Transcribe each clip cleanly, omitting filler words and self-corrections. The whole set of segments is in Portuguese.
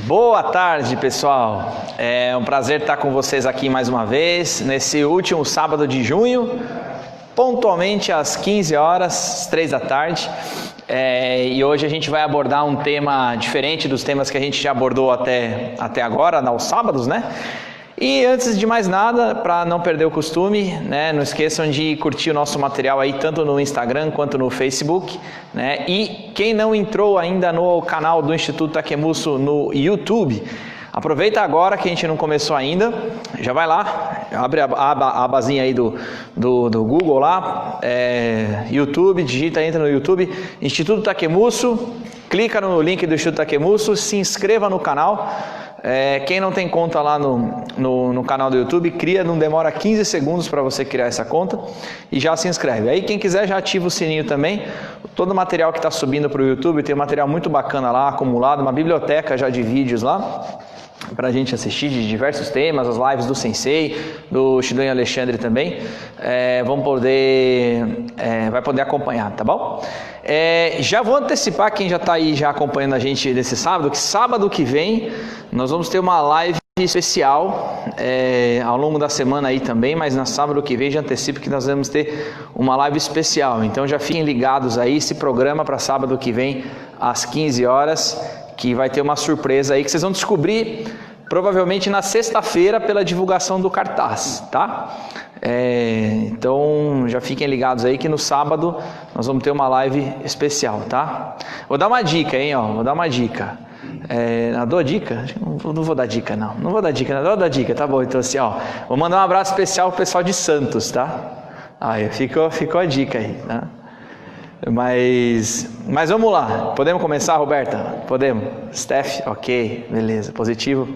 Boa tarde, pessoal. É um prazer estar com vocês aqui mais uma vez, nesse último sábado de junho, pontualmente às 15 horas, 3 da tarde. E hoje a gente vai abordar um tema diferente dos temas que a gente já abordou até agora, aos sábados, né? E antes de mais nada, para não perder o costume, né, não esqueçam de curtir o nosso material aí, tanto no Instagram quanto no Facebook, né? E quem não entrou ainda no canal do Instituto Takemuso no YouTube, aproveita agora que a gente não começou ainda, já vai lá, abre a abazinha aí do Google lá, YouTube, entra no YouTube, Instituto Takemuso, clica no link do Instituto Takemuso, se inscreva no canal. Quem não tem conta lá no canal do YouTube, cria, não demora 15 segundos para você criar essa conta e já se inscreve. Aí quem quiser já ativa o sininho também. Todo o material que está subindo para o YouTube, tem um material muito bacana lá, acumulado, uma biblioteca já de vídeos lá, para a gente assistir de diversos temas, as lives do Sensei, do Shidoin Alexandre também, vai poder acompanhar, tá bom? Já vou antecipar quem já está aí já acompanhando a gente nesse sábado, que sábado que vem nós vamos ter uma live especial ao longo da semana aí também, mas na sábado que vem já antecipo que nós vamos ter uma live especial, então já fiquem ligados aí, se programa para sábado que vem às 15 horas, que vai ter uma surpresa aí que vocês vão descobrir provavelmente na sexta-feira pela divulgação do cartaz, tá? Então já fiquem ligados aí que no sábado nós vamos ter uma live especial, tá? Vou dar uma dica, hein, ó, vou dar uma dica. Dou dica? Não vou dar dica, não vou dar dica, não vou dar dica, tá bom? Então assim, ó, vou mandar um abraço especial pro pessoal de Santos, tá? Aí ficou a dica aí, tá? Mas vamos lá, podemos começar, Roberta? Podemos? Steph? Ok, beleza, positivo.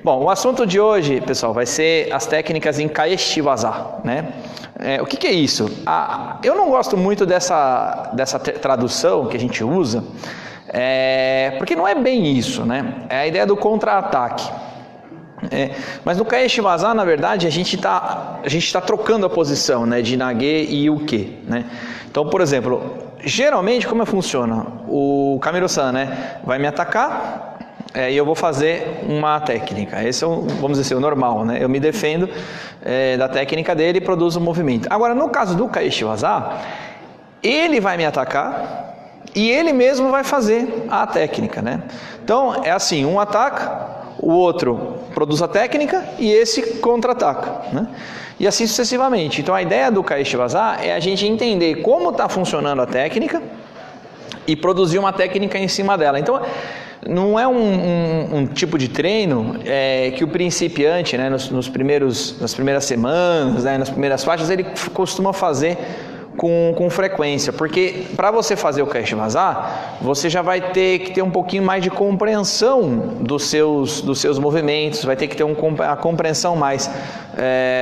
Bom, o assunto de hoje, pessoal, vai ser as técnicas em Kaeshiwaza, né? O que é isso? Eu não gosto muito dessa tradução que a gente usa, porque não é bem isso, né? É a ideia do contra-ataque. Mas no Kaeshiwaza, na verdade, a gente tá trocando a posição, né, de Nage e Uke, né? Então, por exemplo, geralmente como funciona? O Kamiro-san, né, vai me atacar e eu vou fazer uma técnica. Esse é vamos dizer assim, o normal, né? Eu me defendo da técnica dele e produzo um movimento. Agora, no caso do Kaeshiwaza, ele vai me atacar e ele mesmo vai fazer a técnica, né? Então, é assim, um ataca, o outro produz a técnica e esse contra-ataca, né? E assim sucessivamente. Então a ideia do Kaeshiwaza é a gente entender como está funcionando a técnica e produzir uma técnica em cima dela. Então não é um tipo de treino que o principiante, né, nas primeiras semanas, né, nas primeiras faixas, ele costuma fazer com frequência, porque para você fazer o Kaeshiwaza, você já vai ter que ter um pouquinho mais de compreensão dos seus movimentos, vai ter que ter a compreensão mais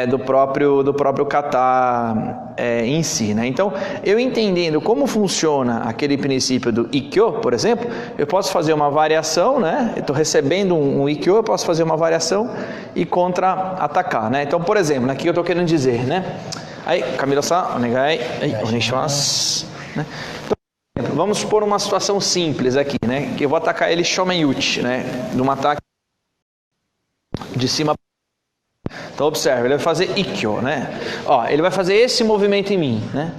do próprio kata em si, né? Então, eu entendendo como funciona aquele princípio do Ikkyo, por exemplo, eu posso fazer uma variação, né? Eu estou recebendo um Ikkyo, eu posso fazer uma variação e contra-atacar, né? Então, por exemplo, aqui eu estou querendo dizer, né? Aí, Kamiro-san, onegai, oneshimasu, né? Então, vamos supor uma situação simples aqui, né? Que eu vou atacar ele Shomen-uchi, né? Num ataque de cima. Então, observe, ele vai fazer Ikkyo, né? Ó, ele vai fazer esse movimento em mim, né?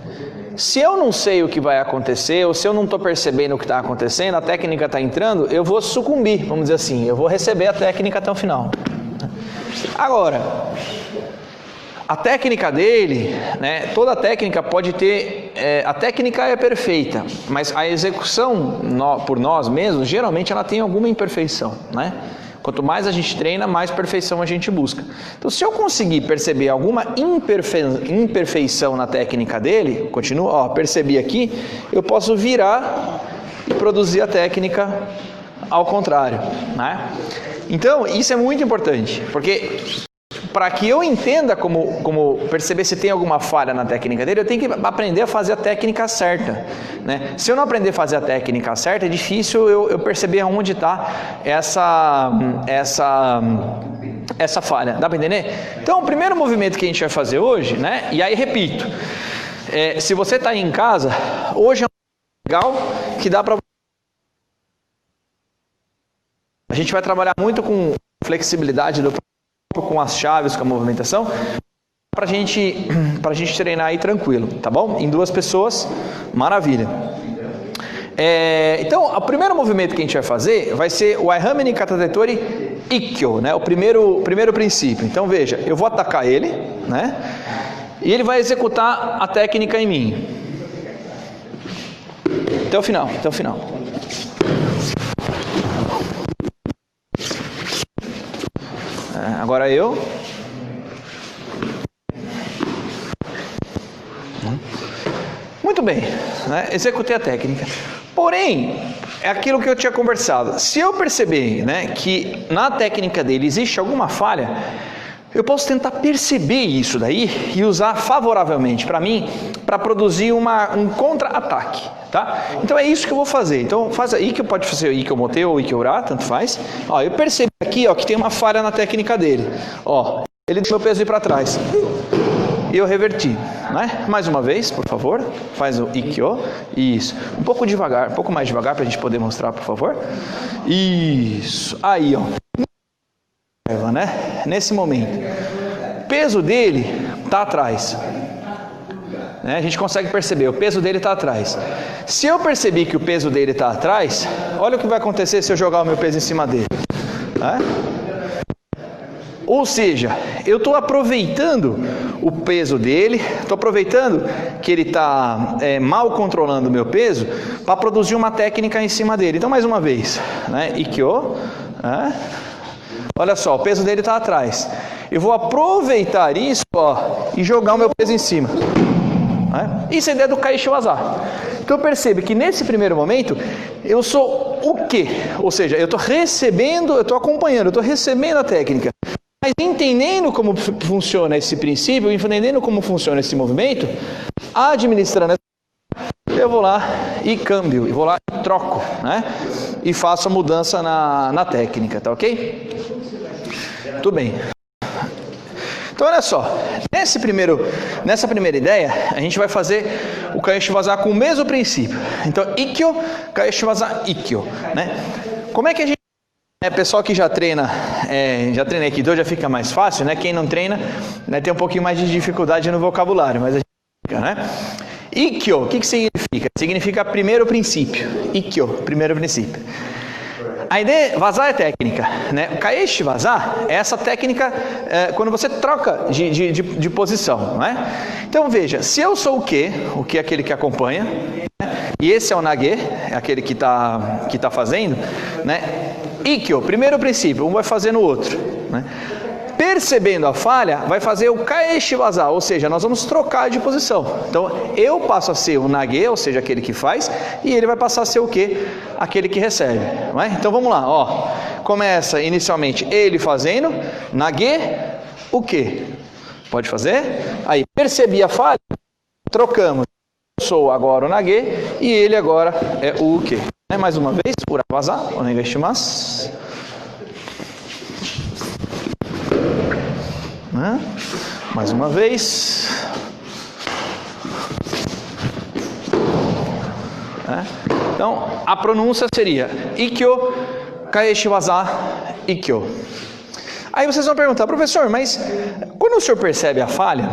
Se eu não sei o que vai acontecer, ou se eu não estou percebendo o que está acontecendo, a técnica está entrando, eu vou sucumbir, vamos dizer assim. Eu vou receber a técnica até o final. Agora, a técnica dele, né, toda a técnica pode ter, a técnica é perfeita, mas a execução por nós mesmos, geralmente ela tem alguma imperfeição, né? Quanto mais a gente treina, mais perfeição a gente busca. Então, se eu conseguir perceber alguma imperfeição na técnica dele, continua, ó, percebi aqui, eu posso virar e produzir a técnica ao contrário, né? Então, isso é muito importante, porque para que eu entenda como perceber se tem alguma falha na técnica dele, eu tenho que aprender a fazer a técnica certa, né? Se eu não aprender a fazer a técnica certa, é difícil eu perceber onde está essa falha. Dá para entender? Então, o primeiro movimento que a gente vai fazer hoje, né? E aí repito, se você está aí em casa, hoje é um legal que dá para... A gente vai trabalhar muito com flexibilidade do corpo, com as chaves, com a movimentação, pra gente treinar aí tranquilo, tá bom? Em 2 pessoas, maravilha. Então, o primeiro movimento que a gente vai fazer vai ser o Aihameni Katatetori Ikkyo, né? O primeiro princípio. Então, veja, eu vou atacar ele, né? E ele vai executar a técnica em mim. Até o final, até o final. Agora eu. Muito bem, né? Executei a técnica. Porém, é aquilo que eu tinha conversado. Se eu perceber, né, que na técnica dele existe alguma falha, eu posso tentar perceber isso daí e usar favoravelmente para mim, para produzir um contra-ataque, tá? Então é isso que eu vou fazer. Então faz aí que pode fazer Ikkyo Mote ou Ikkyo Ura, tanto faz. Ó, eu percebi aqui, ó, que tem uma falha na técnica dele. Ó, ele deu meu peso para trás. E eu reverti, né? Mais uma vez, por favor, faz o Ikkyo, isso, um pouco devagar, um pouco mais devagar para a gente poder mostrar, por favor. Isso, aí, ó, né? Nesse momento, o peso dele tá atrás, né? A gente consegue perceber, o peso dele tá atrás. Se eu perceber que o peso dele tá atrás, olha o que vai acontecer se eu jogar o meu peso em cima dele, né? Ou seja, eu estou aproveitando o peso dele, estou aproveitando que ele está mal controlando o meu peso para produzir uma técnica em cima dele. Então, mais uma vez, né? Ikkyo, né? Olha só, o peso dele está atrás. Eu vou aproveitar isso, ó, e jogar o meu peso em cima. Né? Isso é a ideia do Kaishiwaza. Então eu percebo que nesse primeiro momento eu sou o quê? Ou seja, eu estou recebendo, eu estou acompanhando, eu estou recebendo a técnica. Mas entendendo como funciona esse princípio, entendendo como funciona esse movimento, administrando, eu vou lá e câmbio, eu vou lá e troco, né? E faço a mudança na técnica, tá ok? Tudo bem. Então olha só, nessa primeira ideia, a gente vai fazer o Kaishiwaza com o mesmo princípio. Então, Ikkyo, Kaishiwaza, Ikkyo, né? Como é que a gente... pessoal que já treina Aikido já fica mais fácil, né? Quem não treina, né, tem um pouquinho mais de dificuldade no vocabulário, mas a gente fica, né? Ikkyo, o que significa? Significa primeiro princípio. Ikkyo, primeiro princípio. A ideia, vazar é técnica, né? O Kaishiwaza é essa técnica quando você troca de posição, não é? Então veja, se eu sou o que é aquele que acompanha, né? E esse é o Nage, é aquele que tá fazendo, né? Ikkyo, primeiro princípio, um vai fazer no outro, né? Percebendo a falha, vai fazer o Kaishiwaza, ou seja, nós vamos trocar de posição. Então, eu passo a ser o Nage, ou seja, aquele que faz, e ele vai passar a ser o quê? Aquele que recebe, não é? Então, vamos lá, ó. Começa inicialmente ele fazendo, Nage, o quê? Pode fazer? Aí, percebi a falha, trocamos. Eu sou agora o Nage, e ele agora é o quê? Mais uma vez, Urawaza, onegai shimasu. Mais uma vez. Então, a pronúncia seria Ikkyo, Kaishiwaza, Ikkyo. Aí vocês vão perguntar, professor, mas quando o senhor percebe a falha,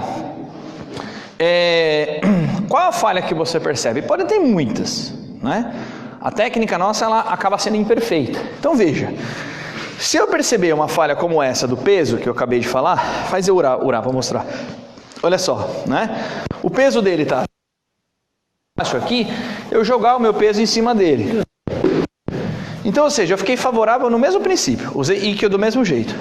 qual a falha que você percebe? Pode ter muitas, né? A técnica nossa, ela acaba sendo imperfeita. Então veja, se eu perceber uma falha como essa do peso que eu acabei de falar, faz eu urar, vou mostrar. Olha só, né? O peso dele está acho aqui, eu jogar o meu peso em cima dele. Então, ou seja, eu fiquei favorável no mesmo princípio, usei Ikkyo do mesmo jeito.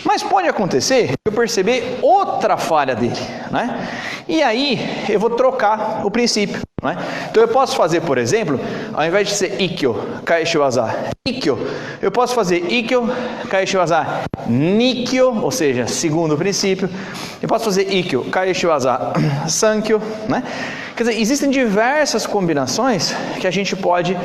Mas pode acontecer eu perceber outra falha dele, né? E aí eu vou trocar o princípio, né? Então eu posso fazer, por exemplo, ao invés de ser Ikkyo, Kaishiwaza, Ikkyo, eu posso fazer Ikkyo, Kaishiwaza, Nikkyo, ou seja, segundo princípio. Eu posso fazer Ikkyo, Kaishiwaza, Sankyo, né? Quer dizer, existem diversas combinações que a gente pode...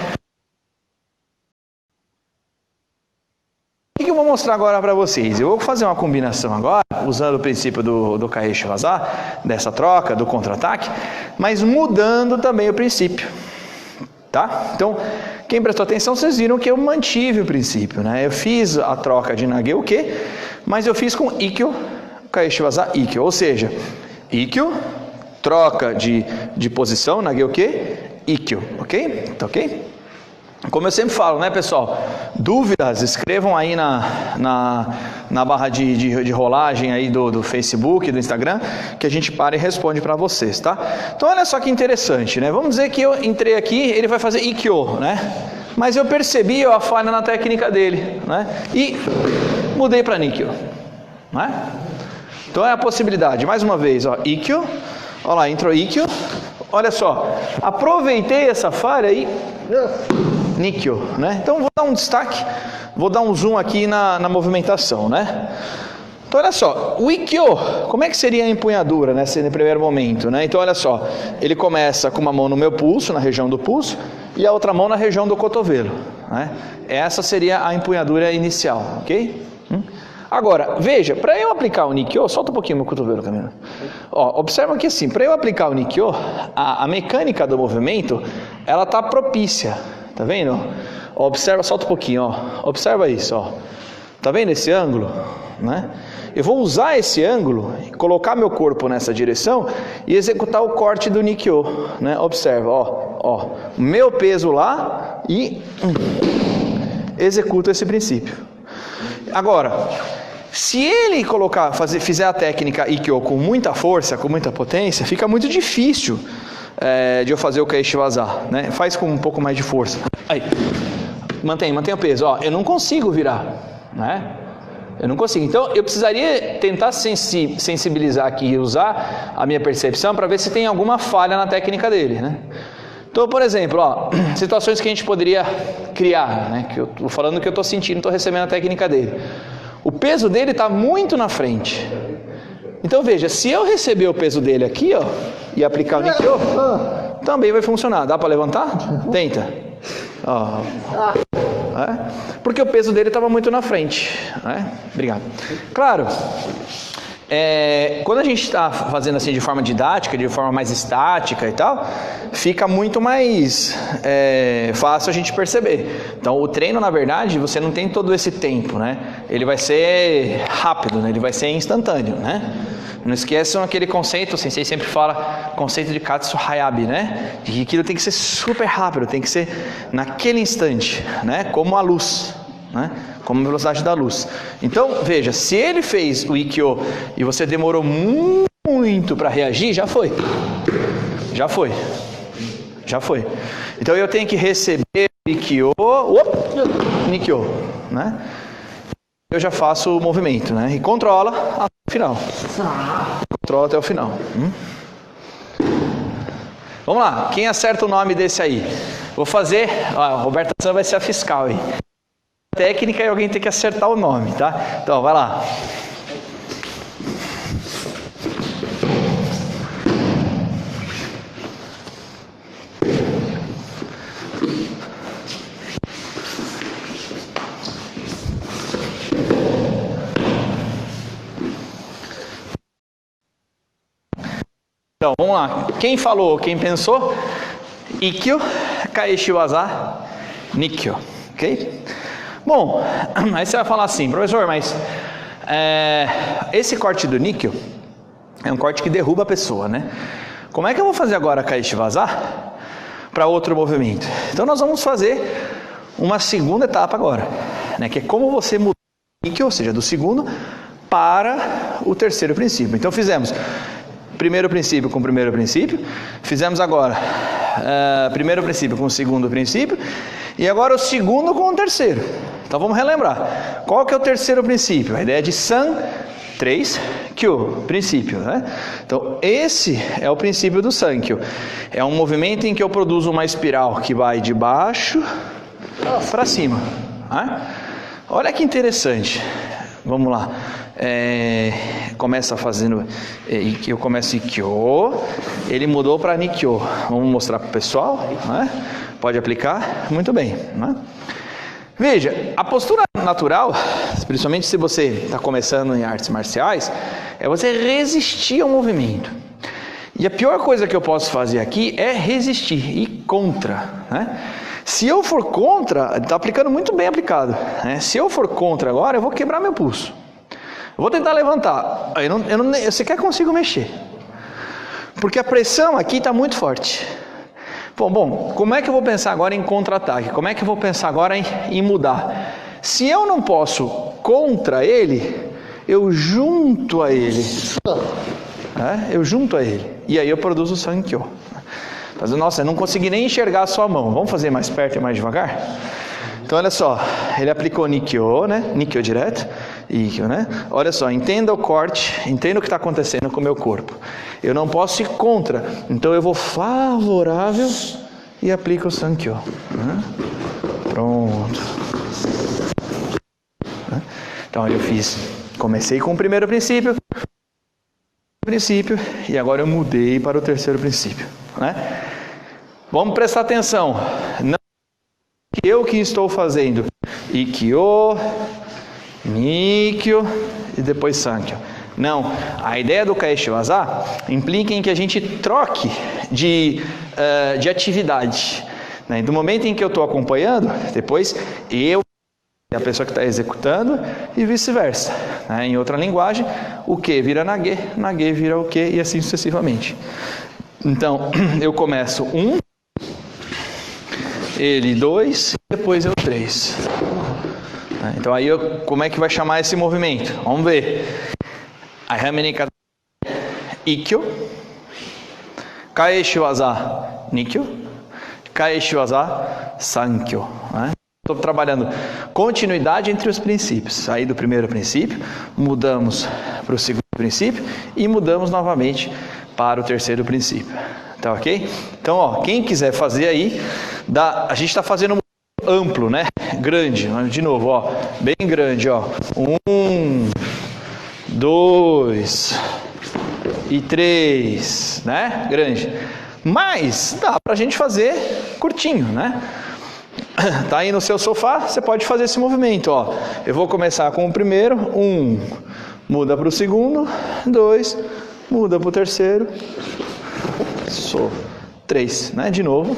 O que eu vou mostrar agora para vocês? Eu vou fazer uma combinação agora, usando o princípio do Kaeshivasa, dessa troca, do contra-ataque, mas mudando também o princípio. Tá? Então, quem prestou atenção, vocês viram que eu mantive o princípio, né? Eu fiz a troca de Nage-uke, mas eu fiz com Ikkyo, Kaeshivasa, Ikkyo. Ou seja, Ikkyo, troca de posição, Nage-uke, Ikkyo. Ok? Tá ok? Como eu sempre falo, né, pessoal? Dúvidas, escrevam aí na barra de rolagem aí do Facebook, do Instagram, que a gente para e responde para vocês, tá? Então, olha só que interessante, né? Vamos dizer que eu entrei aqui, ele vai fazer Ikkyo, né? Mas eu percebi a falha na técnica dele, né? E mudei para Nikyo, né? Então, é a possibilidade. Mais uma vez, ó, Ikkyo. Olha lá, entrou Ikkyo. Olha só, aproveitei essa falha e... Nikyo, né? Então vou dar um destaque, vou dar um zoom aqui na movimentação, né? Então olha só, o Ikkyo, como é que seria a empunhadura nesse primeiro momento, né? Então olha só, ele começa com uma mão no meu pulso, na região do pulso, e a outra mão na região do cotovelo, né? Essa seria a empunhadura inicial, ok? Agora, veja, para eu aplicar o Nikyo, solta um pouquinho meu cotovelo, Camila. Ó, observa que assim, para eu aplicar o Nikyo, a mecânica do movimento, ela está propícia. Tá vendo? Ó, observa, solta um pouquinho, ó. Observa isso, ó. Tá vendo esse ângulo? Né? Eu vou usar esse ângulo, colocar meu corpo nessa direção e executar o corte do Nikyo, né? Observa, ó. Meu peso lá e executo esse princípio. Agora, se ele fizer a técnica Ikkyo com muita força, com muita potência, fica muito difícil de eu fazer o Kaeshivasa, né? Faz com um pouco mais de força. Aí, mantém o peso. Ó, eu não consigo virar, né? Eu não consigo. Então, eu precisaria tentar sensibilizar aqui e usar a minha percepção para ver se tem alguma falha na técnica dele, né? Então, por exemplo, ó, situações que a gente poderia criar, né? Que eu tô falando que eu estou sentindo, estou recebendo a técnica dele. O peso dele está muito na frente. Então veja, se eu receber o peso dele aqui, ó, e aplicar o Nikyo, também vai funcionar. Dá para levantar? Tenta. Ó. Porque o peso dele estava muito na frente, né? Obrigado. Claro, quando a gente está fazendo assim de forma didática, de forma mais estática e tal, fica muito mais fácil a gente perceber. Então o treino, na verdade, você não tem todo esse tempo, né? Ele vai ser rápido, né? Ele vai ser instantâneo, né? Não esqueçam aquele conceito, o sensei sempre fala, conceito de Katsu Hayabi, né? De que aquilo tem que ser super rápido, tem que ser naquele instante, né? Como a luz, né? Como a velocidade da luz. Então, veja, se ele fez o Ikkyo e você demorou muito para reagir, já foi. Então eu tenho que receber o Ikkyo, Nikyo, né? Eu já faço o movimento, né? E controla até o final. Controla até o final. Vamos lá, quem acerta o nome desse aí? Vou fazer, a Roberta San vai ser a fiscal aí. Técnica e alguém tem que acertar o nome, tá? Então, vai lá. Então, vamos lá. Quem falou, quem pensou? Ikkyo, Kaeshivasa, Nikyo. Ok? Bom, aí você vai falar assim, professor, mas esse corte do Nikyo é um corte que derruba a pessoa, né? Como é que eu vou fazer agora Kaeshivasa para outro movimento? Então nós vamos fazer uma segunda etapa agora, né? Que é como você mudar o Nikyo, ou seja, do segundo para o terceiro princípio. Então fizemos primeiro princípio com o primeiro princípio, fizemos agora primeiro princípio com o segundo princípio, e agora o segundo com o terceiro. Então vamos relembrar. Qual que é o terceiro princípio? A ideia de San, 3, Kyo, princípio, né? Então esse é o princípio do Sankyo. É um movimento em que eu produzo uma espiral que vai de baixo para cima, né? Olha que interessante. Vamos lá. Começa fazendo, eu começo Ikkyo, ele mudou para Nikyo. Vamos mostrar para o pessoal, né? Pode aplicar? Muito bem, né? Veja, a postura natural, principalmente se você está começando em artes marciais, é você resistir ao movimento. E a pior coisa que eu posso fazer aqui é resistir, ir contra, né? Se eu for contra, está aplicando muito bem aplicado, né? Se eu for contra agora, eu vou quebrar meu pulso. Eu vou tentar levantar, eu sequer consigo mexer. Porque a pressão aqui está muito forte. Bom, como é que eu vou pensar agora em contra-ataque? Como é que eu vou pensar agora em mudar? Se eu não posso contra ele, eu junto a ele. Eu junto a ele. E aí eu produzo o Sankyo. Mas, nossa, eu não consegui nem enxergar a sua mão. Vamos fazer mais perto e mais devagar? Então, olha só. Ele aplicou Nikkyo, né? Nikkyo direto. Ikkyo, né? Olha só, entenda o corte, entenda o que está acontecendo com o meu corpo. Eu não posso ir contra, então eu vou favorável e aplico o Sankyo. Pronto. Então eu comecei com o primeiro princípio, e agora eu mudei para o terceiro princípio, né? Vamos prestar atenção. Não é eu que estou fazendo Ikkyo, Nikkyo e depois Sankyo. Não, a ideia do Kaeshiwaza implica em que a gente troque de atividade, né? Do momento em que eu estou acompanhando, depois a pessoa que está executando e vice-versa, né? Em outra linguagem, o que vira Nage, Nage vira o que e assim sucessivamente. Então, eu começo 1, ele 2, depois eu 3. Então aí como é que vai chamar esse movimento? Vamos ver. Ayame kata Ikkyo, Kaeshiwaza Nikkyo, Kaeshiwaza Sankyo, né? Estou trabalhando continuidade entre os princípios. Saí do primeiro princípio, mudamos para o segundo princípio e mudamos novamente para o terceiro princípio. Tá ok? Então, quem quiser fazer aí, a gente está fazendo amplo, né? Grande, de novo, bem grande, 1, 2 e 3, né? Grande. Mas dá pra gente fazer curtinho, né? Tá aí no seu sofá, você pode fazer esse movimento, Eu vou começar com o primeiro, 1, muda para o segundo, 2, muda para o terceiro, 3, né? De novo.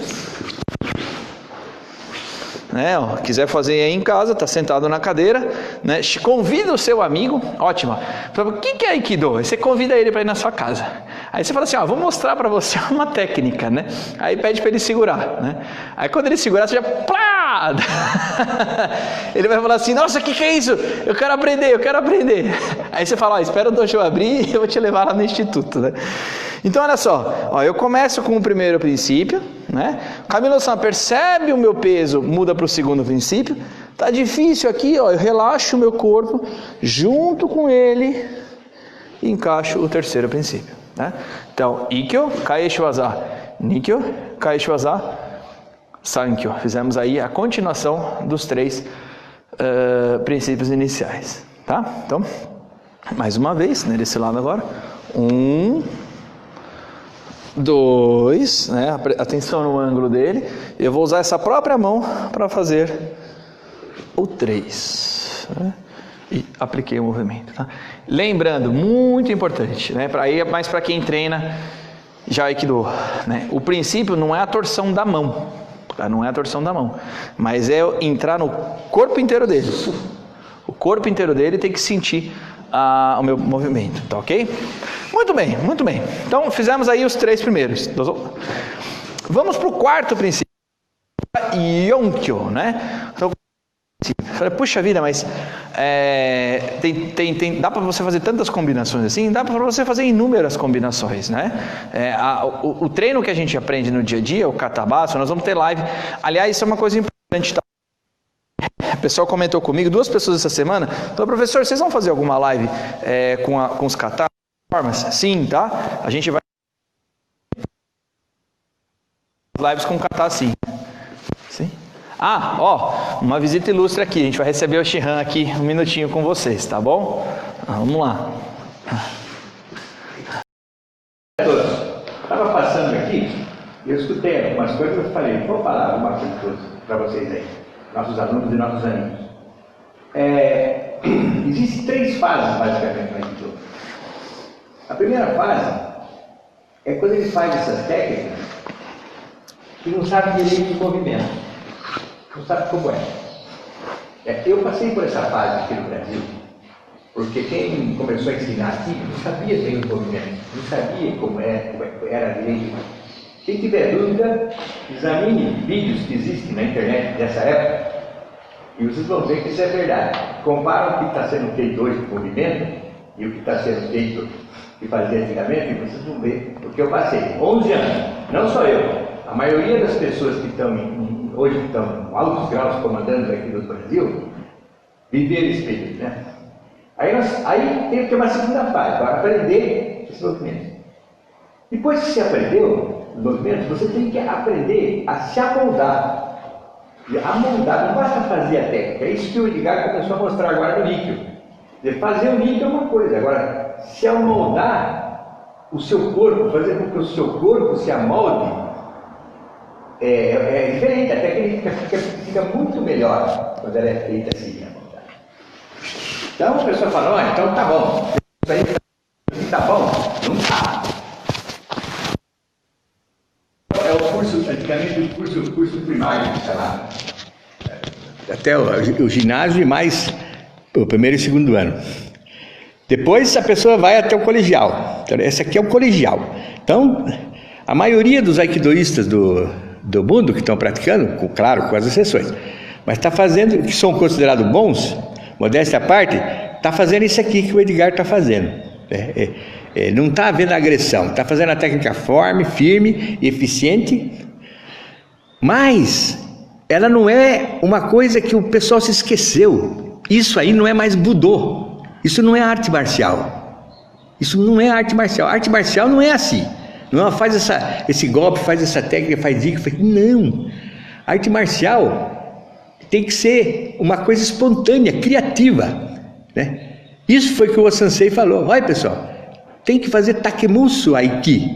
Né, quiser fazer aí em casa, tá sentado na cadeira, né? Convida o seu amigo, ótimo. O que é Aikido? Aí você convida ele para ir na sua casa. Aí você fala assim, vou mostrar para você uma técnica, né? Aí pede para ele segurar, né? Aí quando ele segurar, você já plá! Ele vai falar assim, nossa, o que é isso? Eu quero aprender. Aí você fala, espera o dojo abrir e eu vou te levar lá no instituto, né? Então olha só, eu começo com o primeiro princípio, né? Camilo-san, percebe o meu peso, muda para o segundo princípio. Tá difícil aqui, eu relaxo o meu corpo junto com ele e encaixo o terceiro princípio, né? Então, Ikkyo, Kaeshiwaza, Nikkyo, Kaeshiwaza, Sankyo. Fizemos aí a continuação dos 3 princípios iniciais, tá? Então, mais uma vez, né, desse lado agora. 1, 2, né? Atenção no ângulo dele. Eu vou usar essa própria mão para fazer o 3, né? E apliquei o movimento, tá? Lembrando, muito importante, né? Mas para quem treina já Aikido, né? O princípio não é a torção da mão, tá? Não é a torção da mão, mas é entrar no corpo inteiro dele. O corpo inteiro dele tem que sentir o meu movimento, tá ok? Muito bem, muito bem. Então fizemos aí os 3 primeiros. Vamos para o quarto princípio, Yonkyo, né? Então, falei, puxa vida, mas dá para você fazer tantas combinações assim? Dá para você fazer inúmeras combinações, né? O treino que a gente aprende no dia a dia, o katabasso, nós vamos ter live. Aliás, isso é uma coisa importante, tá? O pessoal comentou comigo, 2 pessoas essa semana. Então, professor, vocês vão fazer alguma live com os katas? Sim, tá? A gente vai lives com kata, sim. Uma visita ilustre aqui. A gente vai receber o Shihan aqui um minutinho com vocês, tá bom? Vamos lá. Estava passando aqui e eu escutei algumas coisas e falei, vou falar alguma coisa para vocês aí. nossos alunos e nossos amigos. Existem 3 fases, basicamente, no Aikido. A primeira fase é quando ele faz essas técnicas e não sabe direito do movimento, não sabe como é. Eu passei por essa fase aqui no Brasil, porque quem começou a ensinar aqui não sabia bem o movimento, não sabia como era direito. Quem tiver dúvida, examine vídeos que existem na internet dessa época e vocês vão ver que isso é verdade. Compara o que está sendo feito hoje com o movimento e o que está sendo feito que fazia antigamente e vocês vão ver. Porque eu passei 11 anos, não só eu, a maioria das pessoas que hoje estão em altos graus comandando aqui no Brasil, viveram esse período, né? Aí tem que ter uma segunda fase, para aprender esse movimento. Depois que você aprendeu os movimentos, você tem que aprender a se amoldar. Amoldar, não basta fazer a técnica. É isso que o Edgar começou a mostrar agora no níquel. Fazer o níquel é uma coisa, agora se amoldar o seu corpo, fazer com que o seu corpo se amolde, é diferente. A técnica fica muito melhor quando ela é feita assim. Então a pessoa fala, olha, então tá bom. Isso aí tá bom? Não tá. É o curso, antigamente o curso primário, sei lá. Até o ginásio e mais o primeiro e segundo ano. Depois a pessoa vai até o colegial. Então, esse aqui é o colegial. Então, a maioria dos aikidoístas do mundo que estão praticando, claro, com as exceções, mas está fazendo, que são considerados bons, modéstia à parte, está fazendo isso aqui que o Edgar está fazendo. Não está havendo agressão, está fazendo a técnica firme e eficiente, mas ela não é uma coisa que o pessoal se esqueceu. Isso aí não é mais Budô, isso não é arte marcial. Isso não é arte marcial. Arte marcial não é assim. Não faz esse golpe, faz essa técnica, faz isso. Não. Arte marcial tem que ser uma coisa espontânea, criativa, né? Isso foi que o Osansei falou. Olha, pessoal, tem que fazer takemusu aiki.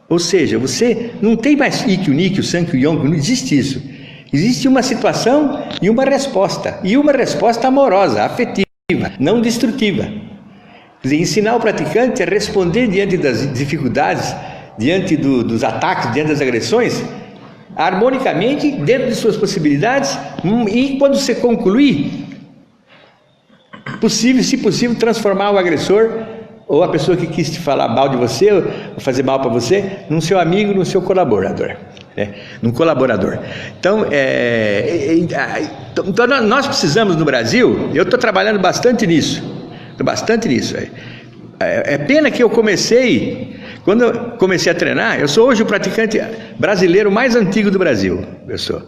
Ou seja, você não tem mais ikkyu, nikyu, sankyu, yonku, não existe isso. Existe uma situação e uma resposta. E uma resposta amorosa, afetiva, não destrutiva. Quer dizer, ensinar o praticante a responder diante das dificuldades, diante dos ataques, diante das agressões, harmonicamente, dentro de suas possibilidades, e quando você concluir, se possível, transformar o agressor ou a pessoa que quis te falar mal de você, ou fazer mal para você, num seu amigo, num seu colaborador, né? Num colaborador. Então, então, nós precisamos no Brasil, eu estou trabalhando bastante nisso. É pena que quando eu comecei a treinar, eu sou hoje o praticante brasileiro mais antigo do Brasil. Eu sou.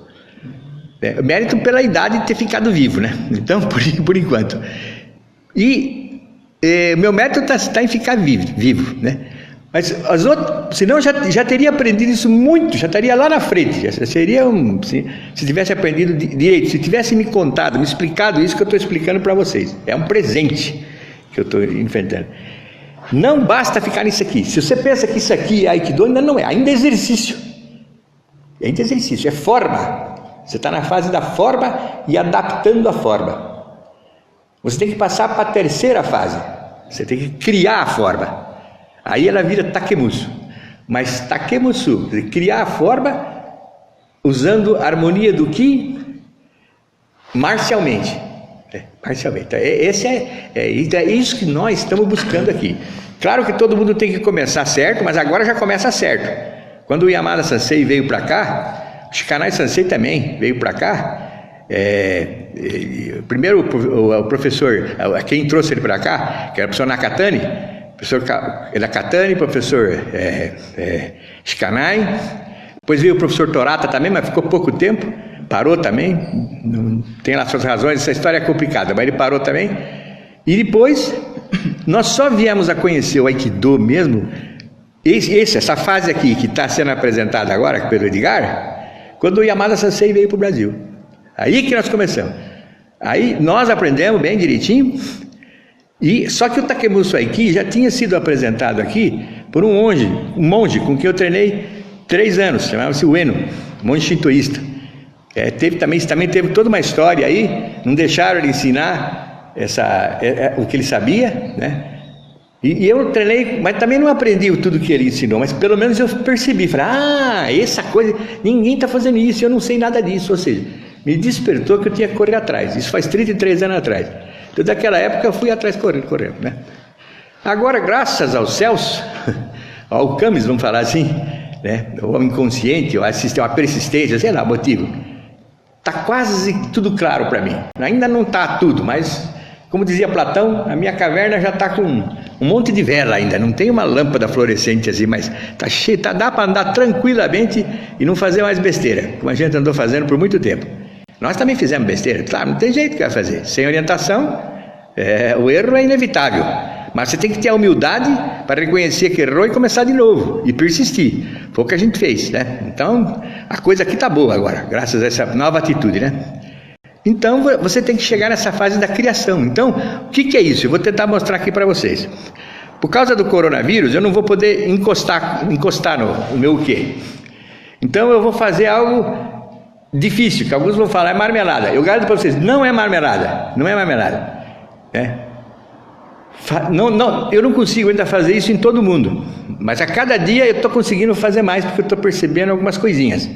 Mérito pela idade de ter ficado vivo, né? Então, por enquanto. E meu mérito está em ficar vivo, né? Mas as outras, senão já teria aprendido isso muito, já estaria lá na frente. Seria se tivesse aprendido direito, se tivesse me contado, me explicado isso que eu estou explicando para vocês. É um presente que eu estou enfrentando. Não basta ficar nisso aqui. Se você pensa que isso aqui é Aikido, ainda não é. Ainda é exercício. É forma. Você está na fase da forma e adaptando a forma. Você tem que passar para a terceira fase. Você tem que criar a forma. Aí ela vira takemusu. Mas takemusu, criar a forma usando a harmonia do ki marcialmente. Parcialmente. É isso que nós estamos buscando aqui. Claro que todo mundo tem que começar certo, mas agora já começa certo. Quando o Yamada Sensei veio para cá, o Shikanai Sensei também veio para cá. Primeiro o professor, quem trouxe ele para cá, que era o professor Nakatani, professor Nakatani, professor Shikanai. Depois veio o professor Torata também, mas ficou pouco tempo. Parou também, não tem lá suas razões, essa história é complicada, mas ele parou também. E depois, nós só viemos a conhecer o Aikido mesmo, essa fase aqui que está sendo apresentada agora pelo Edgar, quando o Yamada Sensei veio para o Brasil. Aí que nós começamos. Aí nós aprendemos bem direitinho, só que o Takemusu Aiki já tinha sido apresentado aqui por um monge com quem eu treinei 3 anos, chamava-se Ueno, monge shintoísta. Também teve toda uma história aí, não deixaram ele ensinar o que ele sabia, né? E eu treinei, mas também não aprendi tudo que ele ensinou, mas pelo menos eu percebi, falei, essa coisa, ninguém está fazendo isso, eu não sei nada disso, ou seja, me despertou que eu tinha que correr atrás, isso faz 33 anos atrás. Então daquela época eu fui atrás correndo, né? Agora, graças aos céus, ao Camis, vamos falar assim, né? O inconsciente, a persistência, sei lá, motivo, está quase tudo claro para mim, ainda não está tudo, mas... Como dizia Platão, a minha caverna já está com um monte de vela ainda, não tem uma lâmpada fluorescente assim, mas está cheio, dá para andar tranquilamente e não fazer mais besteira, como a gente andou fazendo por muito tempo. Nós também fizemos besteira, claro, não tem jeito que vai fazer. Sem orientação, o erro é inevitável, mas você tem que ter a humildade para reconhecer que errou e começar de novo, e persistir. Foi o que a gente fez, né? Então, a coisa aqui está boa agora, graças a essa nova atitude, né? Então você tem que chegar nessa fase da criação. Então, o que é isso? Eu vou tentar mostrar aqui para vocês. Por causa do coronavírus, eu não vou poder encostar no meu quê. Então eu vou fazer algo difícil, que alguns vão falar é marmelada. Eu garanto para vocês, não é marmelada. Não é marmelada. Eu não consigo ainda fazer isso em todo mundo. Mas a cada dia eu estou conseguindo fazer mais, porque eu estou percebendo algumas coisinhas.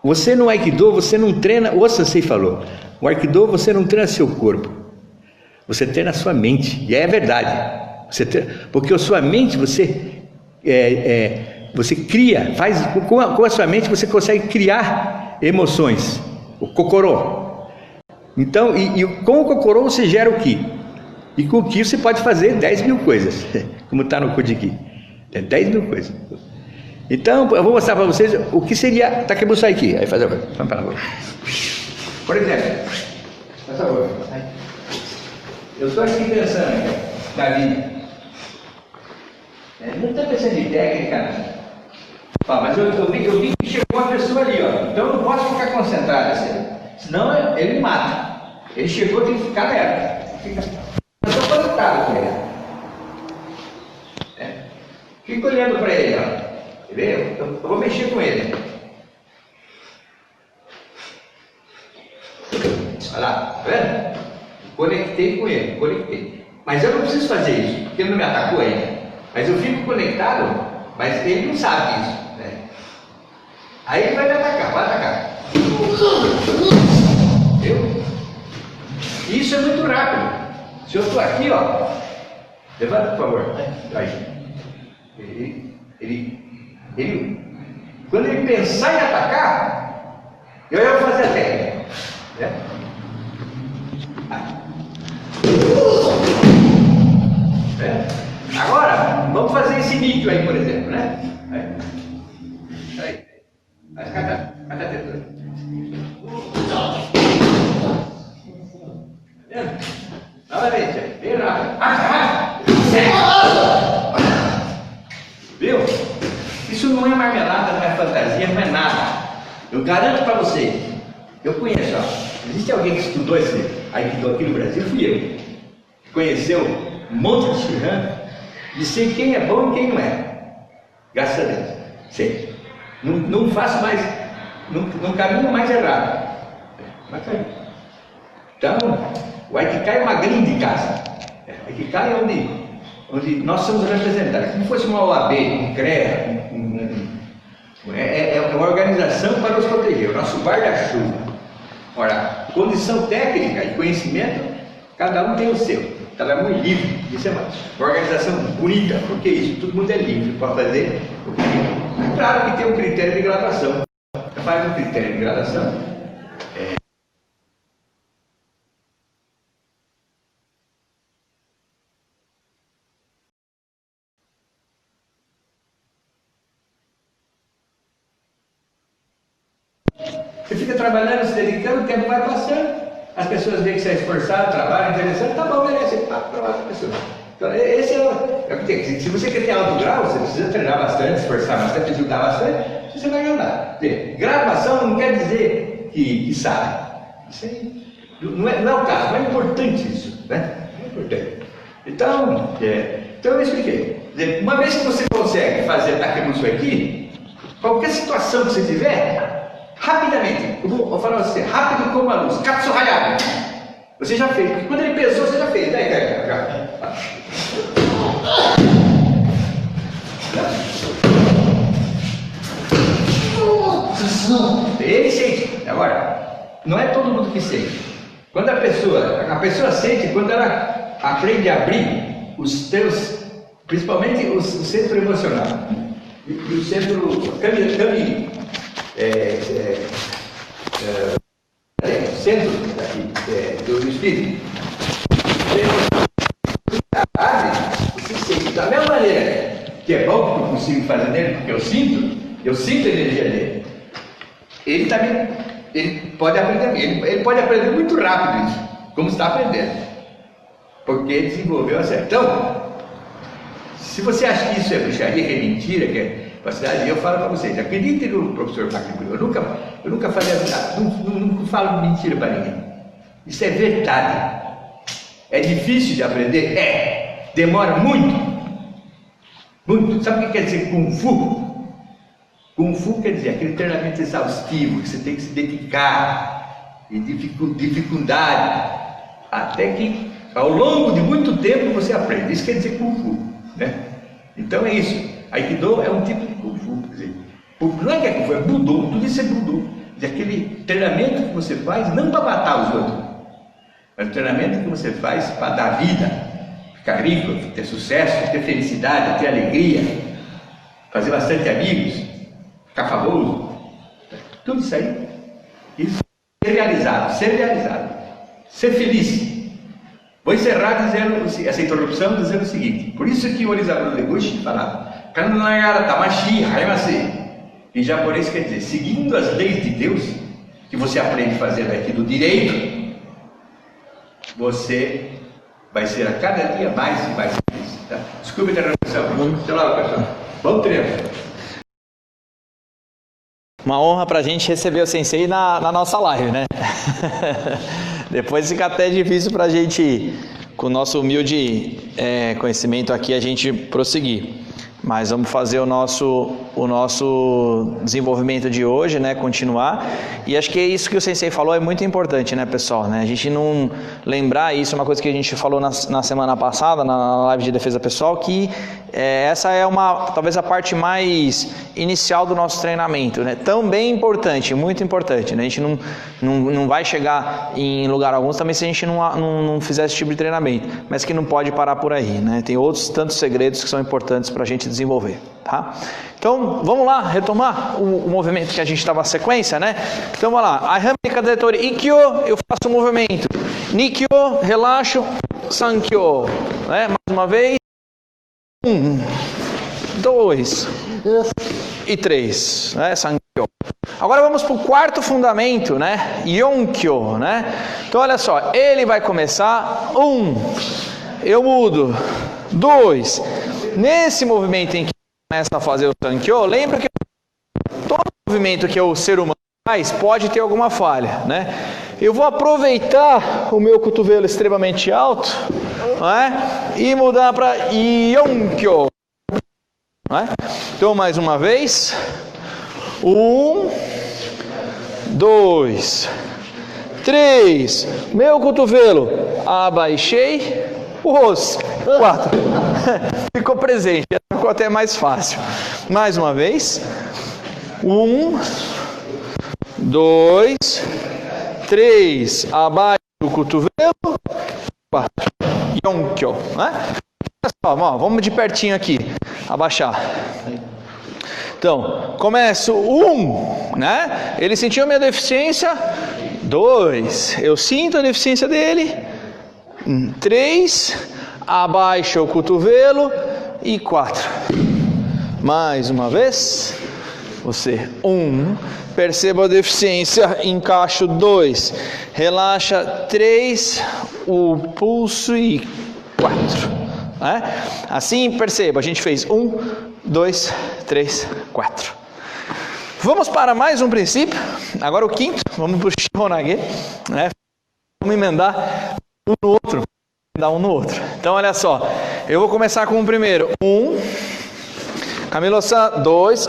Você no Aikido, você não treina, o Sensei falou, o Aikido você não treina seu corpo, você treina a sua mente, e é verdade, porque a sua mente você cria, com a sua mente você consegue criar emoções, o Kokoro. Então, com o Kokoro você gera o Ki, e com o Ki você pode fazer 10 mil coisas, como está no Kojiki, 10 mil coisas. Então, eu vou mostrar para vocês o que seria Takebusaiki. Aí, faz a coisa. Vamos para lá. Por exemplo, por favor. Eu estou aqui pensando, Davi. Não está pensando em técnica, mas eu vi que chegou uma pessoa ali, ó. Então eu não posso ficar concentrado assim. Senão ele me mata. Ele chegou, tem que ficar alerta. Eu estou conectado com ele. Fico olhando para ele, ó. Eu vou mexer com ele. Olha lá, tá vendo? Conectei com ele, conectei. Mas eu não preciso fazer isso, porque ele não me atacou ainda. Mas eu fico conectado, mas ele não sabe disso. Né? Aí ele vai me atacar, vai atacar. Viu? Isso é muito rápido. Se eu estou aqui, ó. Levanta, por favor. Aí. Quando ele pensar em atacar, eu vou fazer a técnica. Né? Agora, vamos fazer esse níquel aí, por exemplo, né? Aí. Cata a tetura. Novamente, bem rápido. Viu? Isso não é marmelada, não é fantasia, não é nada. Eu garanto para vocês. Eu conheço, ó. Existe alguém que estudou esse Aikido aqui no Brasil? Fui eu. Conheceu um monte de Shihan, de sei quem é bom e quem não é. Graças a Deus. Sei. Não faço mais, não caminho mais errado. Então, o Aikikai é uma grande casa. O Aikikai é onde nós somos representados. Como se fosse uma OAB, um CREA, é uma organização para nos proteger, o nosso guarda-chuva. Ora, condição técnica e conhecimento, cada um tem o seu, cada um é livre. Isso é uma organização bonita, porque isso, todo mundo é livre para fazer o que quer. É claro que tem um critério de gradação. Faz um critério de gradação. Você fica trabalhando, se dedicando, o tempo vai passando, as pessoas veem que você é esforçado, trabalha, interessante, tá bom, merece, para outra pessoa. Então, esse é o que tem. Se você quer ter alto grau, você precisa treinar bastante, esforçar bastante, ajudar bastante, você vai ganhar. Graduação não quer dizer que sabe. Isso aí não é o caso, não é importante isso, né? Não é importante. Então eu expliquei. Uma vez que você consegue fazer Takebusaiki, qualquer situação que você tiver, rapidamente. Eu vou falar pra você, rápido como a luz, Katsuhayama. Você já fez, porque quando ele pesou, você já fez. Já. Ele sente. Agora, não é todo mundo que sente. Quando a pessoa sente quando ela aprende a abrir os teus, principalmente o centro emocional e o centro centro do espírito. Você sente da mesma maneira que é bom que eu consigo fazer nele, porque eu sinto a energia dele. Ele também, ele pode aprender muito rápido isso, como está aprendendo, porque desenvolveu a sério. Então, se você acha que isso é bruxaria, que é mentira, que é falsidade, eu falo para vocês, acreditem no professor Paquim. Eu nunca falei nada, não falo mentira para ninguém. Isso é verdade. É difícil de aprender? É. Demora muito. Muito. Sabe o que quer dizer Kung Fu? Kung Fu quer dizer aquele treinamento exaustivo, que você tem que se dedicar, e dificuldade, até que ao longo de muito tempo você aprende. Isso quer dizer Kung Fu, né? Então é isso. Aikido é um tipo de Kung Fu, quer dizer, não é que é Kung Fu, é Budô, tudo isso é Budô. É aquele treinamento que você faz não para matar os outros, é o treinamento que você faz para dar vida, ficar rico, ter sucesso, ter felicidade, ter alegria, fazer bastante amigos, ficar famoso, tudo isso aí, ser realizado, ser feliz. Vou encerrar dizendo essa introdução dizendo o seguinte: por isso que o Orizaburo Deguchi falava Kanagara Tamashi Haimase, em japonês quer dizer, seguindo as leis de Deus, que você aprende fazendo aqui do direito, você vai ser a cada dia mais e mais feliz. Tá? Desculpa a interrupção. Até lá, pessoal. Bom treino. Uma honra pra gente receber o Sensei na nossa live, né? Depois fica até difícil pra gente, com o nosso humilde conhecimento aqui, a gente prosseguir. Mas vamos fazer o nosso desenvolvimento de hoje, né? Continuar. E acho que é isso que o Sensei falou é muito importante, né, pessoal? Né? A gente não lembrar isso, é uma coisa que a gente falou na semana passada, na live de defesa pessoal, que essa é talvez a parte mais inicial do nosso treinamento, né? Também importante, muito importante, né? A gente não vai chegar em lugar algum também se a gente não fizer esse tipo de treinamento, mas que não pode parar por aí, né? Tem outros tantos segredos que são importantes para a gente desenvolver, tá? Então, vamos lá, retomar o movimento que a gente estava na sequência, né? Então, vamos lá. Ahami Kadetori Ikkyo, eu faço o movimento. Nikkyo, relaxo. Sankyo, né? Mais uma vez. 1, 2 e 3, né? Sankyo. Agora vamos para o quarto fundamento, né? Yonkyo, né? Então, olha só. Ele vai começar. 1, eu mudo. 2, nesse movimento em que começa a fazer o Sankyo, lembra que todo movimento que o ser humano faz pode ter alguma falha, né? Eu vou aproveitar o meu cotovelo extremamente alto, né? E mudar para Yonkyo, né? Então, mais uma vez. 1, 2, 3. Meu cotovelo abaixei. O rosto. 4. Ficou presente. Ficou até mais fácil. Mais uma vez. 1, 2, 3. Abaixo do cotovelo. 4. Yonkyo, né? Ó, vamos de pertinho aqui. Abaixar. Então, começo. 1, né? Ele sentiu a minha deficiência. 2. Eu sinto a deficiência dele. 3, abaixa o cotovelo e 4. Mais uma vez. Você. 1, perceba a deficiência, encaixo. 2, relaxa. 3, o pulso e 4. Né? Assim, perceba, a gente fez 1, 2, 3, 4. Vamos para mais um princípio. Agora o quinto. Vamos para o Shihonage, né? Vamos emendar um no outro, dar um no outro. Então, olha só, eu vou começar com o primeiro. 1, Camilo-san, 2,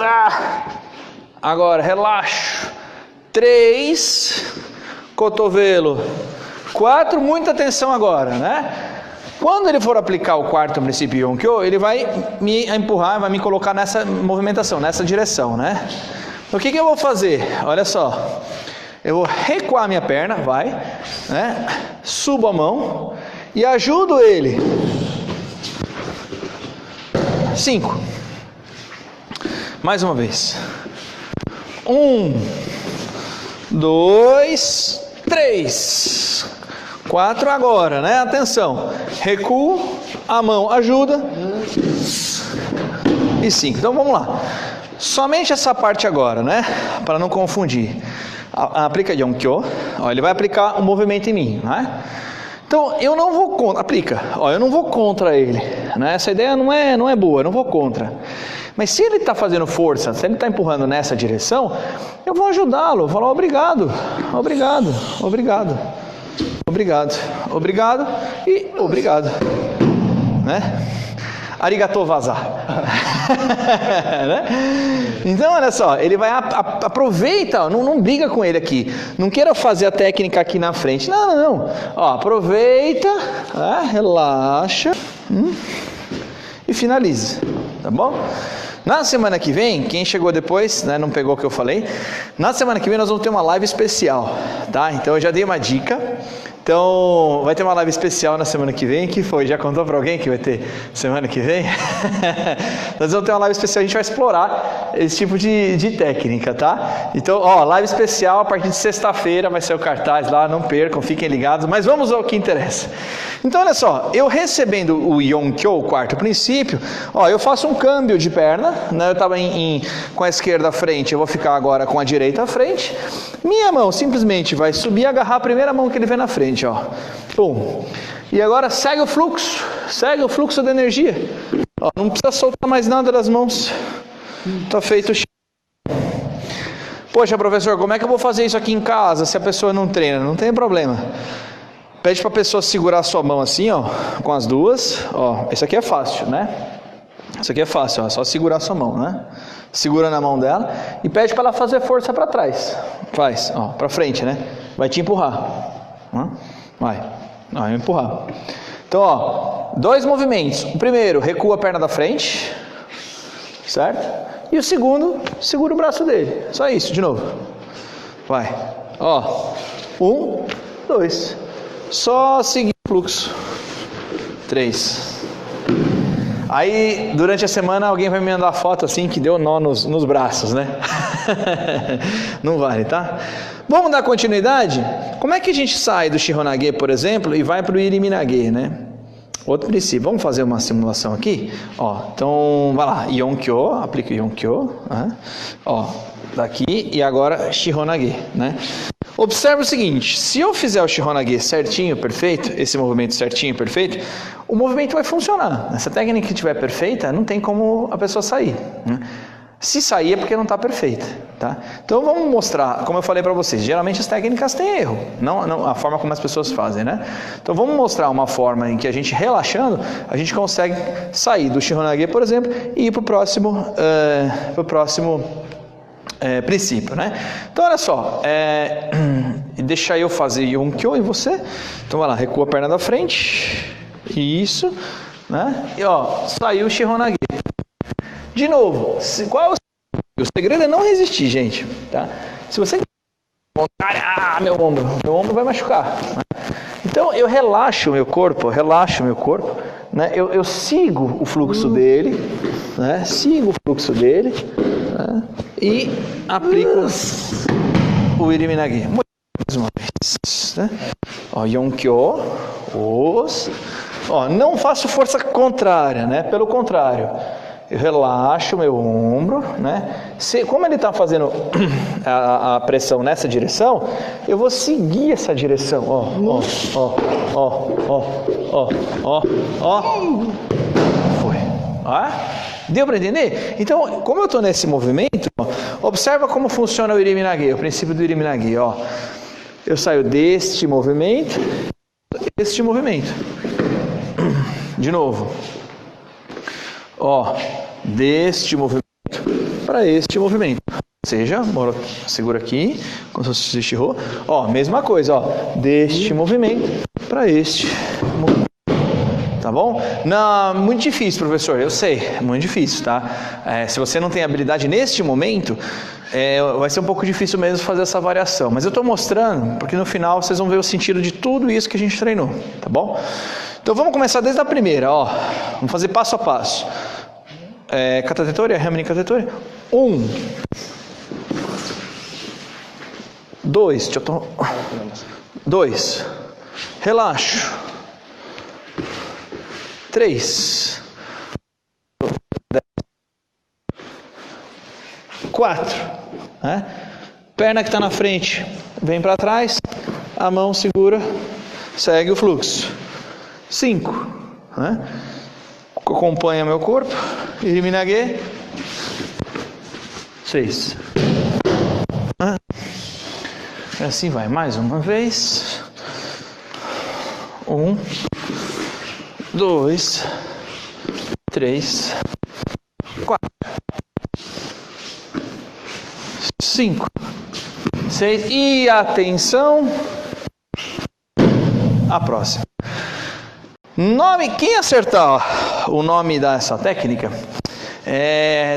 agora relaxo. 3, cotovelo, 4, muita atenção agora, né? Quando ele for aplicar o quarto princípio Yonkyo, ele vai me empurrar, vai me colocar nessa movimentação, nessa direção, né? O que eu vou fazer? Olha só, eu vou recuar minha perna, vai, né? Subo a mão e ajudo ele. 5. Mais uma vez. 1, 2, 3, 4 agora, né? Atenção. Recuo, a mão ajuda. E 5. Então vamos lá. Somente essa parte agora, né? Para não confundir. Aplica Yonkyo. Ó, ele vai aplicar um movimento em mim, né? Então eu não vou contra. Aplica. Ó, eu não vou contra ele, né? Essa ideia não é boa. Eu não vou contra. Mas se ele está fazendo força, se ele está empurrando nessa direção, eu vou ajudá-lo, vou falar obrigado, obrigado, obrigado, obrigado, obrigado e obrigado, né? Arigatou vazar. Né? Então olha só, ele vai aproveita, não briga com ele aqui, não queira fazer a técnica aqui na frente, não. Ó, aproveita, relaxa e finalize, tá bom? Na semana que vem, quem chegou depois, né, não pegou o que eu falei, na semana que vem nós vamos ter uma live especial, tá? Então eu já dei uma dica. Então, vai ter uma live especial na semana que vem. Que foi? Já contou para alguém que vai ter semana que vem? Nós vamos ter uma live especial, a gente vai explorar esse tipo de técnica, tá? Então, ó, live especial a partir de sexta-feira vai ser o cartaz lá, não percam, fiquem ligados. Mas vamos ao que interessa. Então, olha só, eu recebendo o Yonkyo, o quarto princípio, ó, eu faço um câmbio de perna, né? Eu estava com a esquerda à frente, eu vou ficar agora com a direita à frente. Minha mão simplesmente vai subir e agarrar a primeira mão que ele vê na frente, ó. Pum. E agora segue o fluxo da energia. Ó, não precisa soltar mais nada das mãos. Tá feito o... Poxa, professor, como é que eu vou fazer isso aqui em casa se a pessoa não treina? Não tem problema. Pede para a pessoa segurar a sua mão assim, ó, com as duas. Ó, isso aqui é fácil, né? Isso aqui é fácil, ó, é só segurar a sua mão, né? Segura na mão dela e pede para ela fazer força para trás. Faz, ó, para frente, né? Vai te empurrar. Vai empurrar. Então, ó, 2 movimentos. O primeiro, recua a perna da frente, certo? E o segundo, segura o braço dele. Só isso, de novo. Vai. Ó, 1, 2. Só seguir o fluxo. 3. Aí, durante a semana, alguém vai me mandar foto assim que deu nó nos braços, né? Não vale, tá? Vamos dar continuidade? Como é que a gente sai do Shihonage, por exemplo, e vai para o Iriminage, né? Outro princípio. Vamos fazer uma simulação aqui? Ó, então, vai lá. Yonkyo, aplica o Yonkyo. Ó, daqui e agora Shihonage, né? Observe o seguinte, se eu fizer o Shihonage certinho, perfeito, esse movimento certinho, perfeito, o movimento vai funcionar. Se a técnica estiver perfeita, não tem como a pessoa sair, né? Se sair é porque não está perfeita, tá? Então vamos mostrar, como eu falei para vocês, geralmente as técnicas têm erro, não a forma como as pessoas fazem, né? Então vamos mostrar uma forma em que a gente relaxando, a gente consegue sair do Shihonage, por exemplo, e ir para o próximo princípio, né? Então olha só, deixa eu fazer Yonkyo e você. Então vai lá, recua a perna da frente, isso, né? E ó, saiu o Shihonage. De novo, qual é o segredo? O segredo é não resistir, gente, tá? Se você meu ombro vai machucar, né? Então eu relaxo o meu corpo, né? Eu sigo o fluxo dele, né? Né? E aplico o Iriminage. Mais uma vez, né? Ó, Yonkyo, ó, não faço força contrária, né? Pelo contrário, eu relaxo o meu ombro, né? Como ele está fazendo a pressão nessa direção, eu vou seguir essa direção, ó. Foi. Deu para entender? Então, como eu estou nesse movimento, observa como funciona o Iriminage, o princípio do Iriminage, ó. Eu saio deste movimento, de novo, ó, deste movimento para este movimento, seja, segura aqui, como se você estirrou. Ó, mesma coisa, ó, deste movimento para este movimento. Tá bom? Não, muito difícil, professor, eu sei, é muito difícil, tá? Se você não tem habilidade neste momento, vai ser um pouco difícil mesmo fazer essa variação. Mas eu estou mostrando, porque no final vocês vão ver o sentido de tudo isso que a gente treinou, tá bom? Então vamos começar desde a primeira, ó. Vamos fazer passo a passo. Kata tetori, Hamini kata tetori. 1, 2, 2, relaxo. 3, 4, né? Perna que está na frente vem para trás, a mão segura, segue o fluxo. 5, né? Acompanha meu corpo, Iriminage. 6, assim vai, mais uma vez. 1, 2, 3, 4, 5, 6 e atenção, a próxima. Nome, quem acertar o nome dessa técnica,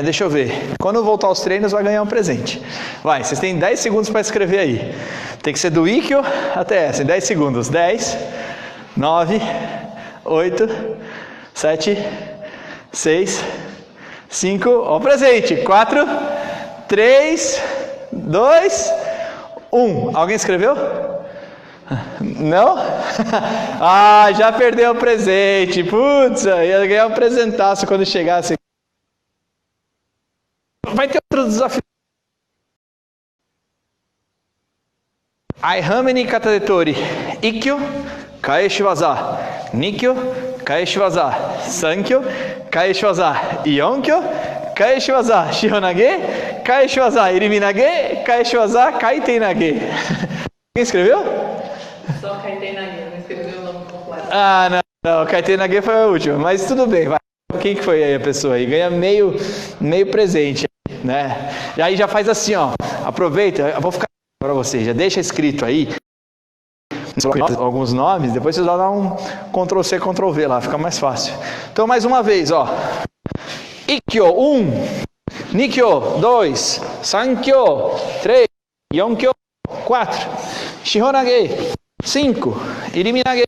deixa eu ver, quando eu voltar aos treinos vai ganhar um presente. Vai, vocês têm 10 segundos para escrever aí. Tem que ser do Ikkyo até essa, em 10 segundos. 10, 9, 8, 7, 6, 5, ó o presente, 4, 3, 2, 1. Alguém escreveu? Não? Ah, já perdeu o presente. Putz, ia ganhar um presentaço quando chegasse. Vai ter outro desafio. Aihamini kata tetori. Ikkyo, kaeshiwaza. Nikkyo, kaeshiwaza. Sankyo, kaeshiwaza. Yonkyo, kaeshiwaza. Shihonage, kaeshiwaza. Iriminage, kaeshiwaza. Kaiteinage. Quem escreveu? Só Kaiteinage, não escreveu o nome completo. Ah, não, Kaiteinage foi a última, mas tudo bem, vai. Quem que foi aí a pessoa aí? Ganha meio presente, né? E aí já faz assim, ó, aproveita, eu vou ficar para você, já deixa escrito aí alguns nomes, depois você dá um Ctrl+C, Ctrl+V lá, fica mais fácil. Então mais uma vez, ó. Ikkyo, 1, Nikkyo, 2, Sankyo, 3, Yonkyo, 4, Shihonage, 5, Iriminage,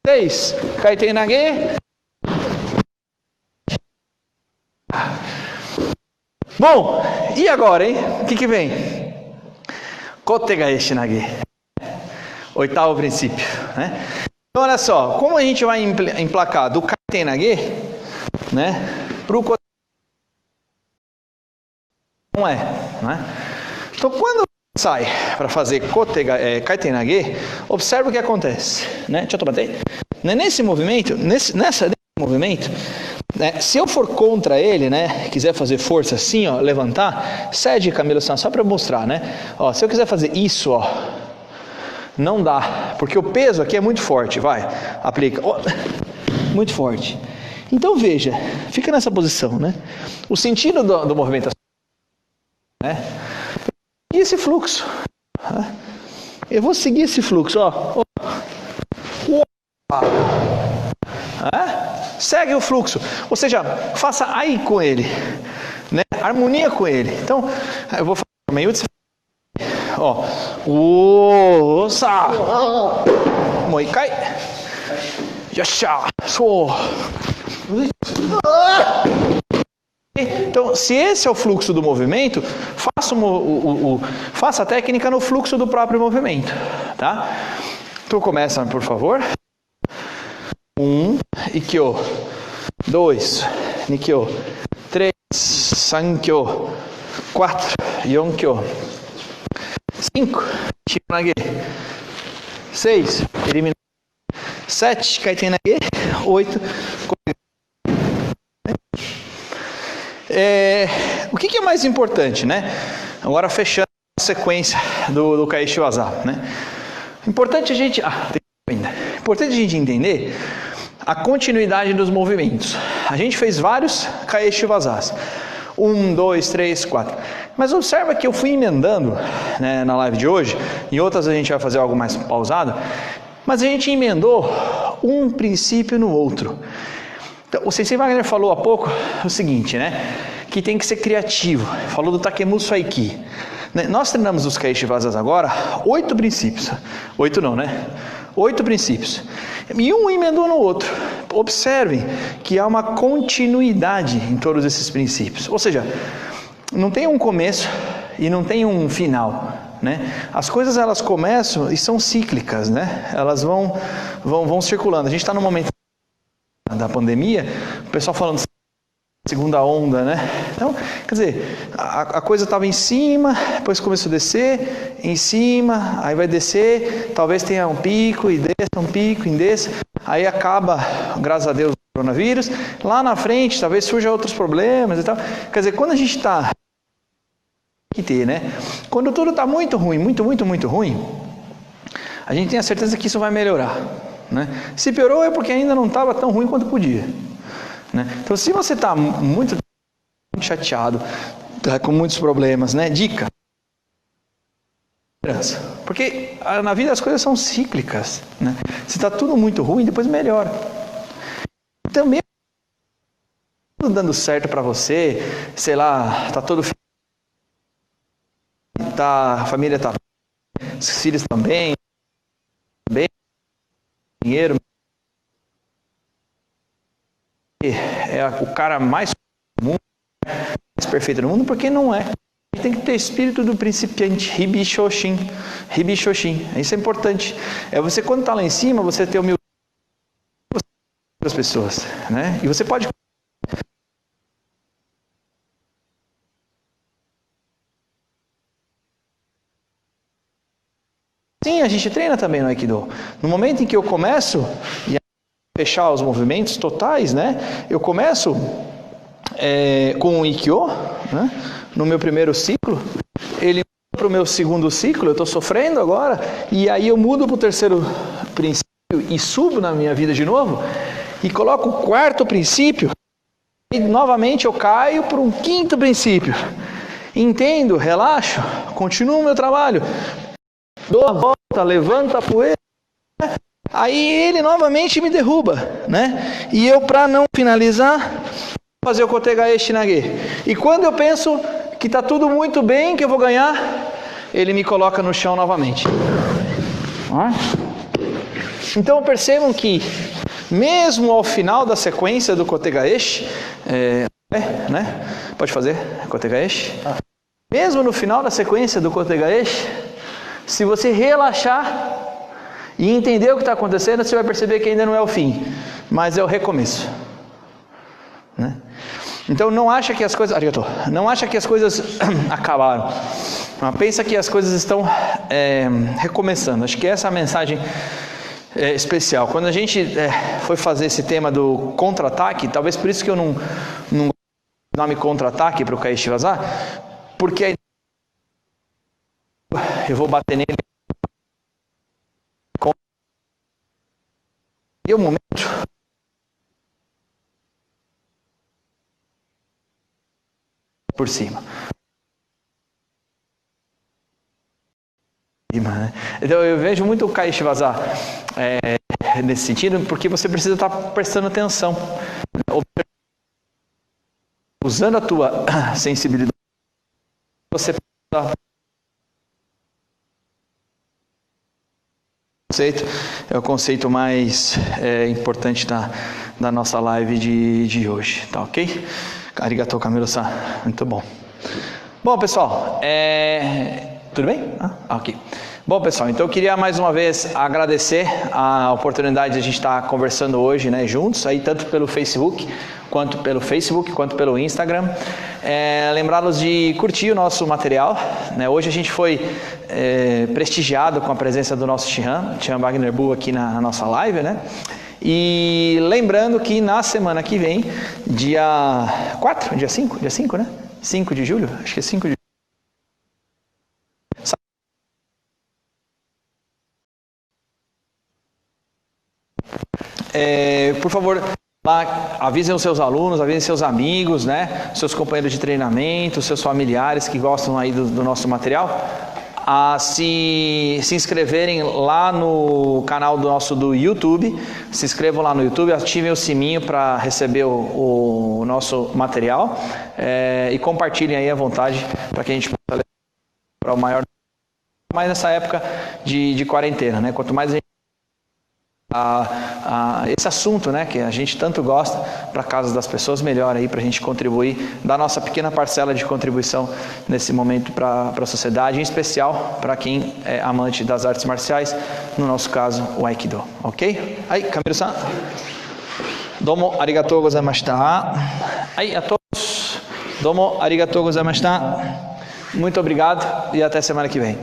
6, Kaiteinage. Bom, e agora, hein? O que vem? Kotegaeshinage. Oitavo princípio, né? Então, olha só, como a gente vai emplacar do Kaiteinage, né, para o Kotegaeshinage, não é, né? Então, quando sai para fazer Kaiteinage, observa o que acontece, né? Deixa eu bater. Nesse movimento, nesse movimento, né, se eu for contra ele, né, quiser fazer força assim, ó, levantar, cede, Camilo, só para mostrar, né? Ó, se eu quiser fazer isso, ó, não dá, porque o peso aqui é muito forte, vai, aplica, ó, muito forte. Então veja, fica nessa posição, né? O sentido do movimento, né? E esse fluxo, né? Eu vou seguir esse fluxo, ó. Segue o fluxo, ou seja, faça aí com ele, né? Harmonia com ele. Então, eu vou fazer meio de, ó, osa, moikai, yasha, so. Então, se esse é o fluxo do movimento, faça a técnica no fluxo do próprio movimento, tá? Então começa, por favor. 1, Ikkyo. 2, Nikkyo. 3, Sankyo. 4, Yonkyo. 5, Shihonage. 6, Iriminage. 7, Kaiteinage. 8, o que é mais importante, né? Agora fechando a sequência do Kaeshiwaza, né? Importante a gente entender a continuidade dos movimentos. A gente fez vários Kaeshiwazas. 1, 2, 3, 4. Mas observa que eu fui emendando, né, na live de hoje, em outras a gente vai fazer algo mais pausado, mas a gente emendou um princípio no outro. Então, o Sensei Wagner falou há pouco o seguinte, né, que tem que ser criativo. Falou do Takemuso Aiki. Nós treinamos os Kaishi Vazas agora 8 princípios. 8 não, né? 8 princípios. E um emendou no outro. Observem que há uma continuidade em todos esses princípios. Ou seja, não tem um começo e não tem um final, né? As coisas elas começam e são cíclicas, né? Elas vão circulando. A gente está no momento da pandemia, o pessoal falando segunda onda, né? Então, quer dizer, a coisa estava em cima, depois começou a descer, em cima, aí vai descer, talvez tenha um pico e desça, um pico e desça, aí acaba, graças a Deus, o coronavírus, lá na frente talvez surjam outros problemas e tal. Quer dizer, quando a gente está que ter, né? Quando tudo está muito ruim, muito ruim, a gente tem a certeza que isso vai melhorar, né? Se piorou é porque ainda não estava tão ruim quanto podia, né? Então, se você está muito chateado, tá com muitos problemas, né? Dica: porque na vida as coisas são cíclicas, né? Se está tudo muito ruim, depois melhora. Também dando certo para você, sei lá, tá todo tá, a família tá bem, os filhos também, dinheiro, é o cara mais perfeito do mundo, porque não é. Tem que ter espírito do principiante, Hibishoshin. Isso é importante. É você, quando está lá em cima, você ter humildade das pessoas, né? E você pode sim, a gente treina também no Aikido. No momento em que eu começo a fechar os movimentos totais, né? Eu começo com o Ikkyo, né? No meu primeiro ciclo, ele para o meu segundo ciclo, eu estou sofrendo agora, e aí eu mudo para o terceiro princípio e subo na minha vida de novo, e coloco o quarto princípio, e novamente eu caio para um quinto princípio. Entendo, relaxo, continuo o meu trabalho, dou a volta, levanto a poeira, aí ele novamente me derruba, né? E eu, para não finalizar, fazer o Kotegae Shinage. E quando eu penso que está tudo muito bem, que eu vou ganhar, ele me coloca no chão novamente. Então percebam que mesmo ao final da sequência do Kotegaeshi, né? Pode fazer Kotegaeshi? Mesmo no final da sequência do Kotegaeshi, se você relaxar e entender o que está acontecendo, você vai perceber que ainda não é o fim, mas é o recomeço, né? Então não acha que as coisas, não acha que as coisas acabaram, mas pensa que as coisas estão recomeçando. Acho que essa é a mensagem especial. Quando a gente foi fazer esse tema do contra-ataque, talvez por isso que eu não gosto do nome contra-ataque para o Kaishi Vaza, porque eu vou bater nele e o momento por cima. Então eu vejo muito o Kaishi Vaza nesse sentido, porque você precisa estar prestando atenção, usando a tua sensibilidade. Você é o conceito mais importante da nossa live de hoje, tá ok? Arigatou, Camilo-san, muito bom. Bom, pessoal, tudo bem? Ok. Bom, pessoal, então eu queria mais uma vez agradecer a oportunidade de a gente estar conversando hoje, né, juntos, aí tanto pelo Facebook, quanto pelo Instagram. Lembrá-los de curtir o nosso material, né? Hoje a gente foi prestigiado com a presença do nosso Shihan Wagner Bu aqui na nossa live, né? E lembrando que na semana que vem, dia 5, né? 5 de julho, acho que é 5 de julho. Por favor, Lá, avisem os seus alunos, avisem seus amigos, né? Seus companheiros de treinamento, seus familiares que gostam aí do nosso material, a se inscreverem lá no canal do YouTube. Se inscrevam lá no YouTube, ativem o sininho para receber o nosso material, e compartilhem aí à vontade para que a gente possa levar para o maior, mais nessa época de quarentena, né? Quanto mais a gente esse assunto, né, que a gente tanto gosta, para a casa das pessoas, melhor aí para a gente contribuir, dar nossa pequena parcela de contribuição nesse momento para a sociedade, em especial para quem é amante das artes marciais, no nosso caso o Aikido, ok? Aí, Kamiru-san, domo arigatou gozaimashita. Aí, a todos, domo arigatou gozaimashita. Muito obrigado e até semana que vem.